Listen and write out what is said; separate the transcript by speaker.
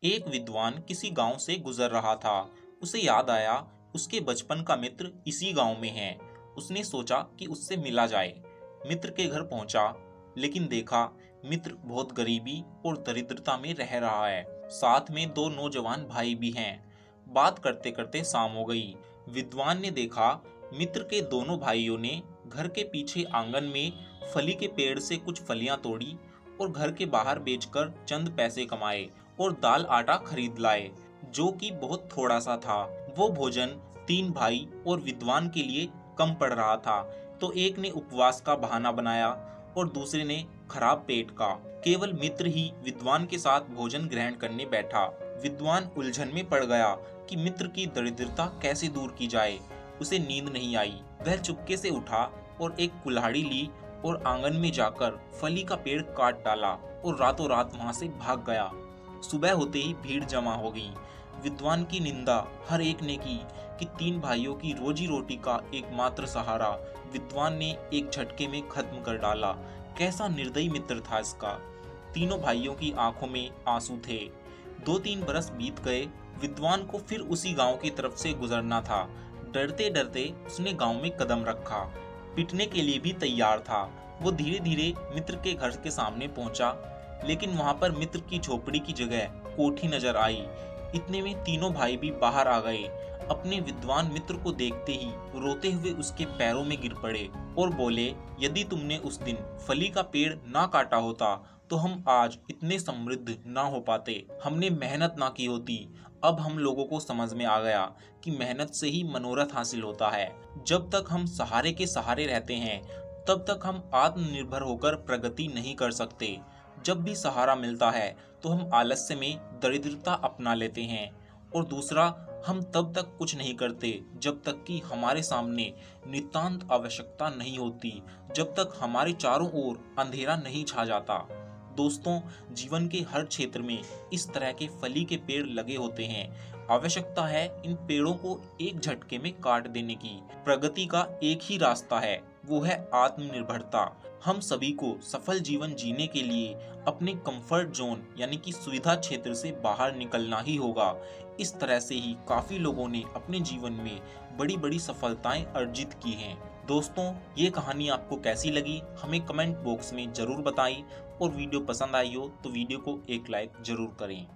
Speaker 1: एक विद्वान किसी गांव से गुजर रहा था। उसे याद आया उसके बचपन का मित्र इसी गांव में है। उसने सोचा कि उससे मिला जाए। मित्र के घर पहुंचा, लेकिन देखा मित्र बहुत गरीबी और दरिद्रता में रह रहा है। साथ में दो नौजवान भाई भी हैं। बात करते करते शाम हो गई। विद्वान ने देखा मित्र के दोनों भाइयों ने घर के पीछे आंगन में फली के पेड़ से कुछ फलियां तोड़ी और घर के बाहर बेचकर चंद पैसे कमाए और दाल आटा खरीद लाए, जो कि बहुत थोड़ा सा था। वो भोजन तीन भाई और विद्वान के लिए कम पड़ रहा था, तो एक ने उपवास का बहाना बनाया और दूसरे ने खराब पेट का। केवल मित्र ही विद्वान के साथ भोजन ग्रहण करने बैठा। विद्वान उलझन में पड़ गया कि मित्र की दरिद्रता कैसे दूर की जाए। उसे नींद नहीं आई। वह चुपके से उठा और एक कुल्हाड़ी ली और आंगन में जाकर फली का पेड़ काट डाला और रातों रात वहां से भाग गया। सुबह होते ही भीड़ जमा हो गई। विद्वान की निंदा हर एक ने की कि तीन भाइयों की रोजी रोटी का एकमात्र सहारा विद्वान ने एक झटके में खत्म कर डाला। कैसा निर्दयी मित्र था इसका। तीनों भाइयों की आंखों में आंसू थे। 2-3 बरस बीत गए। विद्वान को फिर उसी गांव की तरफ से गुजरना था। डरते डरते उसने गांव में कदम रखा। पिटने के लिए भी तैयार था। वो धीरे धीरे मित्र के घर के सामने पहुंचा, लेकिन वहां पर मित्र की झोपड़ी की जगह कोठी नजर आई। इतने में तीनों भाई भी बाहर आ गए। अपने विद्वान मित्र को देखते ही रोते हुए उसके पैरों में गिर पड़े और बोले, यदि तुमने उस दिन फली का पेड़ ना काटा होता तो हम आज इतने समृद्ध ना हो पाते। हमने मेहनत ना की होती। अब हम लोगों को समझ में आ गया कि मेहनत से ही मनोरथ हासिल होता है। जब तक हम सहारे के सहारे रहते हैं, तब तक हम आत्मनिर्भर होकर प्रगति नहीं कर सकते। जब भी सहारा मिलता है तो हम आलस्य में दरिद्रता अपना लेते हैं। और दूसरा, हम तब तक कुछ नहीं करते जब तक कि हमारे सामने नितांत आवश्यकता नहीं होती, जब तक हमारे चारों ओर अंधेरा नहीं छा जाता। दोस्तों, जीवन के हर क्षेत्र में इस तरह के फली के पेड़ लगे होते हैं। आवश्यकता है इन पेड़ों को एक झटके में काट देने की। प्रगति का एक ही रास्ता है, वो है आत्मनिर्भरता। हम सभी को सफल जीवन जीने के लिए अपने कंफर्ट जोन यानी कि सुविधा क्षेत्र से बाहर निकलना ही होगा। इस तरह से ही काफी लोगों ने अपने जीवन में बड़ी बड़ी सफलताएं अर्जित की हैं। दोस्तों, ये कहानी आपको कैसी लगी हमें कमेंट बॉक्स में जरूर बताइए, और वीडियो पसंद आई हो तो वीडियो को एक लाइक जरूर करें।